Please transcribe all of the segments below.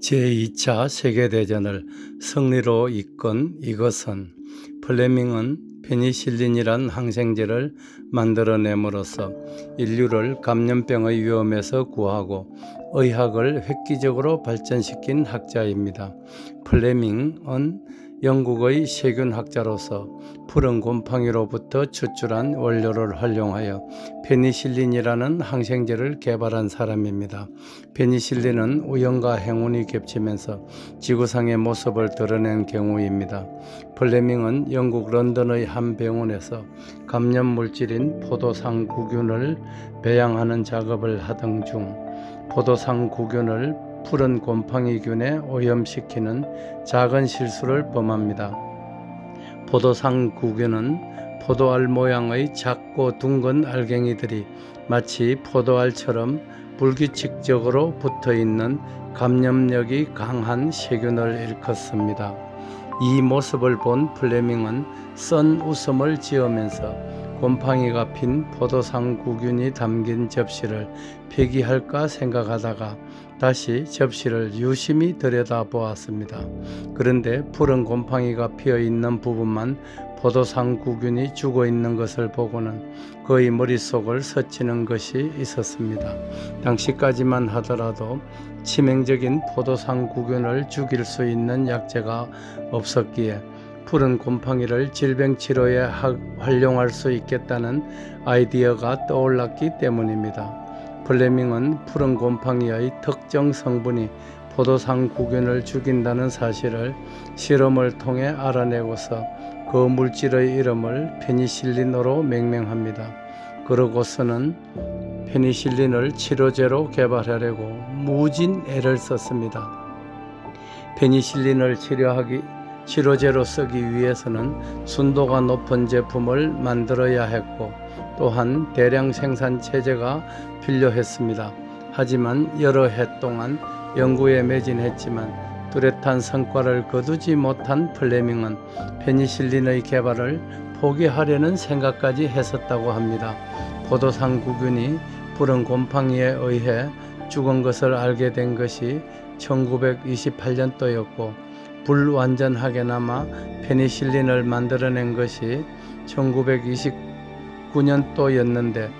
제2차 세계대전을 승리로 이끈 이것은 플레밍은 페니실린이란 항생제를 만들어냄으로써 인류를 감염병의 위험에서 구하고 의학을 획기적으로 발전시킨 학자입니다. 플레밍은 영국의 세균학자로서 푸른 곰팡이로부터 추출한 원료를 활용하여 페니실린이라는 항생제를 개발한 사람입니다. 페니실린은 우연과 행운이 겹치면서 지구상의 모습을 드러낸 경우입니다. 플레밍은 영국 런던의 한 병원에서 감염 물질인 포도상구균을 배양하는 작업을 하던 중 포도상구균을 푸른 곰팡이균에 오염시키는 작은 실수를 범합니다. 포도상구균은 포도알 모양의 작고 둥근 알갱이들이 마치 포도알처럼 불규칙적으로 붙어있는 감염력이 강한 세균을 일컫습니다. 이 모습을 본 플레밍은 쓴 웃음을 지으면서 곰팡이가 핀 포도상구균이 담긴 접시를 폐기할까 생각하다가 다시 접시를 유심히 들여다보았습니다. 그런데 푸른 곰팡이가 피어있는 부분만 포도상구균이 죽어있는 것을 보고는 그의 머릿속을 스치는 것이 있었습니다. 당시까지만 하더라도 치명적인 포도상구균을 죽일 수 있는 약제가 없었기에 푸른 곰팡이를 질병치료에 활용할 수 있겠다는 아이디어가 떠올랐기 때문입니다. 플레밍은 푸른 곰팡이의 특정 성분이 포도상구균을 죽인다는 사실을 실험을 통해 알아내고서 그 물질의 이름을 페니실린으로命名합니다. 그러고서는 페니실린을 치료제로 개발하려고 무진 애를 썼습니다. 페니실린을 치료제로 쓰기 위해서는 순도가 높은 제품을 만들어야 했고 또한 대량 생산 체제가 필요했습니다. 하지만 여러 해 동안 연구에 매진했지만 뚜렷한 성과를 거두지 못한 플레밍은 페니실린의 개발을 포기하려는 생각까지 했었다고 합니다. 포도상구균이 푸른 곰팡이에 의해 죽은 것을 알게 된 것이 1928년도였고 불완전하게나마 페니실린을 만들어낸 것이 1929년도였는데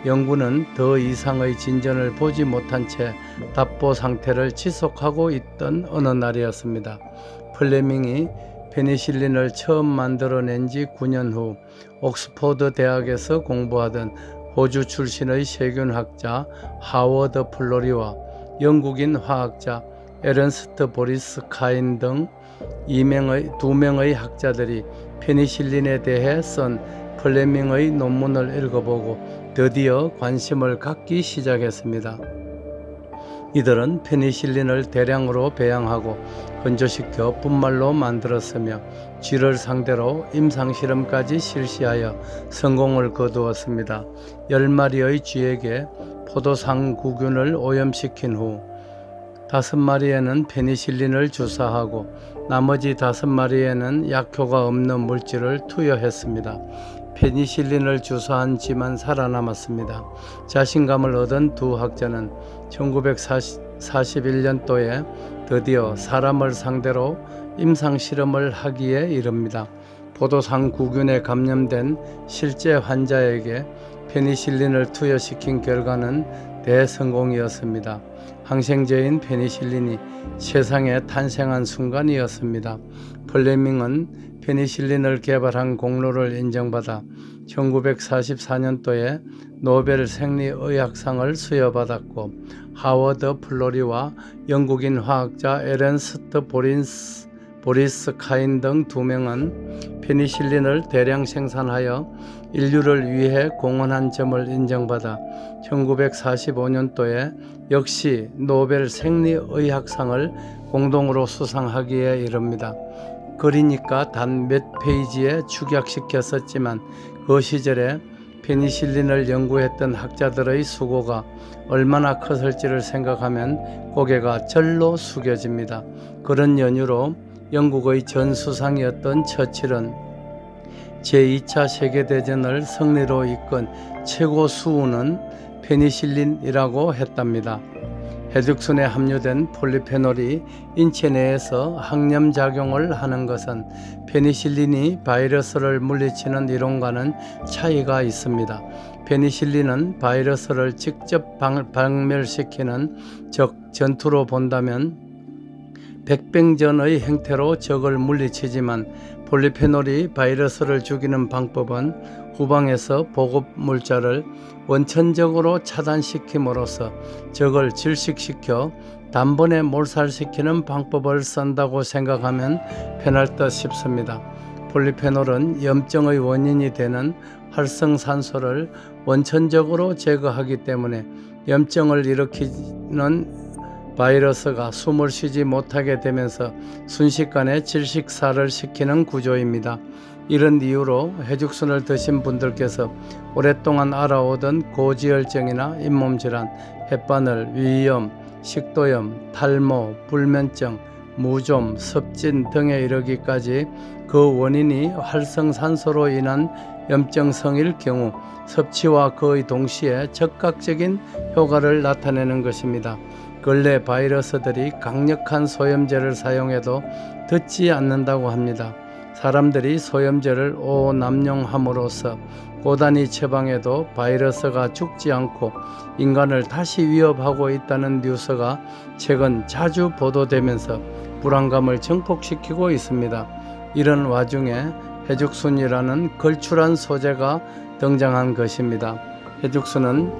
연구는 더 이상의 진전을 보지 못한 채 답보 상태를 지속하고 있던 어느 날이었습니다. 플레밍이 페니실린을 처음 만들어낸 지 9년 후 옥스퍼드 대학에서 공부하던 호주 출신의 세균학자 하워드 플로리와 영국인 화학자 에른스트 보리스 카인 등 2명의 학자들이 페니실린에 대해 쓴 플레밍의 논문을 읽어보고 드디어 관심을 갖기 시작했습니다. 이들은 페니실린을 대량으로 배양하고 건조시켜 분말로 만들었으며 쥐를 상대로 임상실험까지 실시하여 성공을 거두었습니다. 10마리의 쥐에게 포도상구균을 오염시킨 후 5마리에는 페니실린을 주사하고 나머지 5마리에는 약효가 없는 물질을 투여했습니다. 페니실린을 주사한 쥐만 살아남았습니다. 자신감을 얻은 두 학자는 1941년도에 드디어 사람을 상대로 임상실험을 하기에 이릅니다. 포도상구균에 감염된 실제 환자에게 페니실린을 투여시킨 결과는 대성공이었습니다. 항생제인 페니실린이 세상에 탄생한 순간이었습니다. 플레밍은 페니실린을 개발한 공로를 인정받아 1944년도에 노벨 생리의학상을 수여받았고 하워드 플로리와 영국인 화학자 에른스트 보리스 카인 등 2명은 페니실린을 대량 생산하여 인류를 위해 공헌한 점을 인정받아 1945년도에 역시 노벨 생리의학상을 공동으로 수상하기에 이릅니다. 그러니까 단 몇 페이지에 축약시켰었지만 그 시절에 페니실린을 연구했던 학자들의 수고가 얼마나 컸을지를 생각하면 고개가 절로 숙여집니다. 그런 연유로 영국의 전 수상이었던 처칠은 제2차 세계대전을 승리로 이끈 최고 수우는 페니실린이라고 했답니다. 해죽순에 함유된 폴리페놀이 인체 내에서 항염작용을 하는 것은 페니실린이 바이러스를 물리치는 이론과는 차이가 있습니다. 페니실린은 바이러스를 직접 박멸시키는, 즉 전투로 본다면 백병전의 행태로 적을 물리치지만, 폴리페놀이 바이러스를 죽이는 방법은 후방에서 보급 물자를 원천적으로 차단시킴으로써 적을 질식시켜 단번에 몰살시키는 방법을 쓴다고 생각하면 편할 듯 싶습니다. 폴리페놀은 염증의 원인이 되는 활성산소를 원천적으로 제거하기 때문에 염증을 일으키는 바이러스가 숨을 쉬지 못하게 되면서 순식간에 질식사를 시키는 구조입니다. 이런 이유로 해죽순을 드신 분들께서 오랫동안 알아오던 고지혈증이나 잇몸질환, 햇바늘, 위염, 식도염, 탈모, 불면증, 무좀, 습진 등에 이르기까지 그 원인이 활성산소로 인한 염증성일 경우 섭취와 거의 동시에 즉각적인 효과를 나타내는 것입니다. 근래 바이러스들이 강력한 소염제를 사용해도 듣지 않는다고 합니다. 사람들이 소염제를 오남용함으로써 고단히 처방해도 바이러스가 죽지 않고 인간을 다시 위협하고 있다는 뉴스가 최근 자주 보도되면서 불안감을 증폭시키고 있습니다. 이런 와중에 해죽순이라는 걸출한 소재가 등장한 것입니다. 해죽순은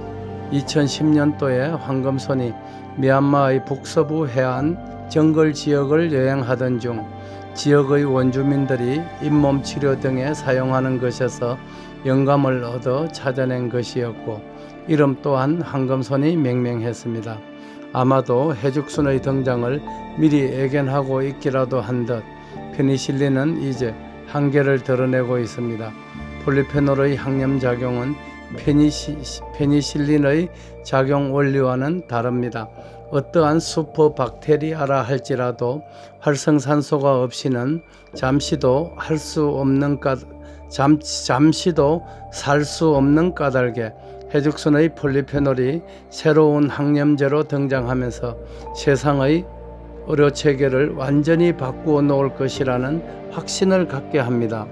2010년도에 황금손이 미얀마의 북서부 해안 정글 지역을 여행하던 중 지역의 원주민들이 잇몸 치료 등에 사용하는 것에서 영감을 얻어 찾아낸 것이었고, 이름 또한 황금손이命名했습니다. 아마도 해죽순의 등장을 미리 예견하고 있기라도 한 듯 페니실린은 이제 한계를 드러내고 있습니다. 폴리페놀의 항염작용은 페니실린의 작용 원리와는 다릅니다. 어떠한 슈퍼박테리아라 할지라도 활성산소가 없이는 잠시도 살 수 없는 까닭에 해죽순의 폴리페놀이 새로운 항염제로 등장하면서 세상의 의료체계를 완전히 바꾸어 놓을 것이라는 확신을 갖게 합니다.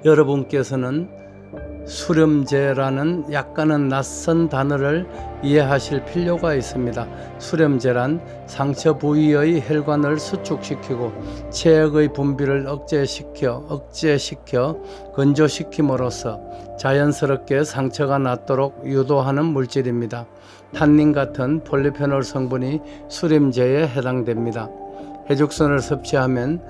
여러분께서는 수렴제라는 약간은 낯선 단어를 이해하실 필요가 있습니다. 수렴제란 상처 부위의 혈관을 수축시키고 체액의 분비를 억제시켜 건조시킴으로써 자연스럽게 상처가 낫도록 유도하는 물질입니다. 탄닌 같은 폴리페놀 성분이 수렴제에 해당됩니다. 해죽순을 섭취하면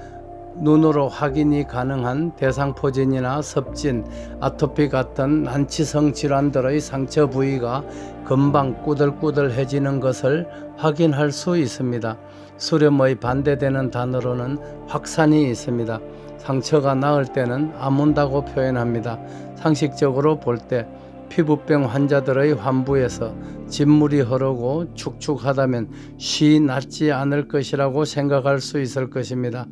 눈으로 확인이 가능한 대상포진이나 섭진, 아토피 같은 난치성 질환들의 상처 부위가 금방 꾸들꾸들해지는 것을 확인할 수 있습니다. 수렴의 반대되는 단어로는 확산이 있습니다. 상처가 나을 때는 아문다고 표현합니다. 상식적으로 볼 때 피부병 환자들의 환부에서 진물이 흐르고 축축하다면 쉬 낫지 않을 것이라고 생각할 수 있을 것입니다.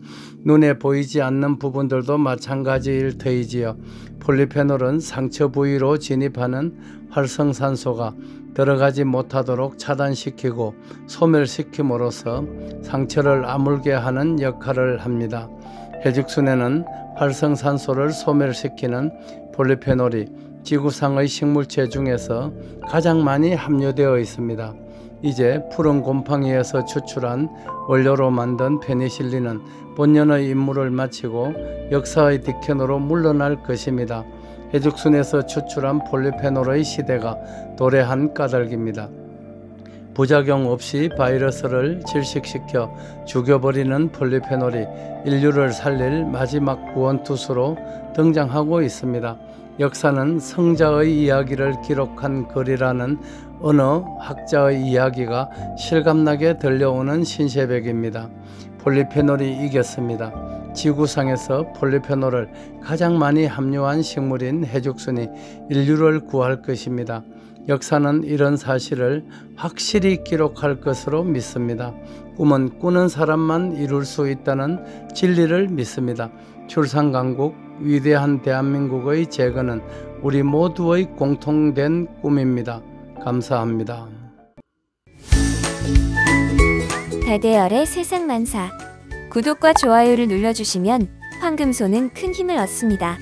눈에 보이지 않는 부분들도 마찬가지일 터이지요. 폴리페놀은 상처 부위로 진입하는 활성산소가 들어가지 못하도록 차단시키고 소멸시킴으로써 상처를 아물게 하는 역할을 합니다. 해죽순에는 활성산소를 소멸시키는 폴리페놀이 지구상의 식물체 중에서 가장 많이 함유되어 있습니다. 이제 푸른 곰팡이에서 추출한 원료로 만든 페니실린은 본연의 임무를 마치고 역사의 뒤편으로 물러날 것입니다. 해죽순에서 추출한 폴리페놀의 시대가 도래한 까닭입니다. 부작용 없이 바이러스를 질식시켜 죽여버리는 폴리페놀이 인류를 살릴 마지막 구원투수로 등장하고 있습니다. 역사는 성자의 이야기를 기록한 글이라는 어느 학자의 이야기가 실감나게 들려오는 신세백입니다. 폴리페놀이 이겼습니다. 지구상에서 폴리페놀을 가장 많이 함유한 식물인 해죽순이 인류를 구할 것입니다. 역사는 이런 사실을 확실히 기록할 것으로 믿습니다. 꿈은 꾸는 사람만 이룰 수 있다는 진리를 믿습니다. 출산강국, 위대한 대한민국의 재건은 우리 모두의 공통된 꿈입니다. 감사합니다. 달대열의 세상만사. 구독과 좋아요를 눌러주시면 황금소는 큰 힘을 얻습니다.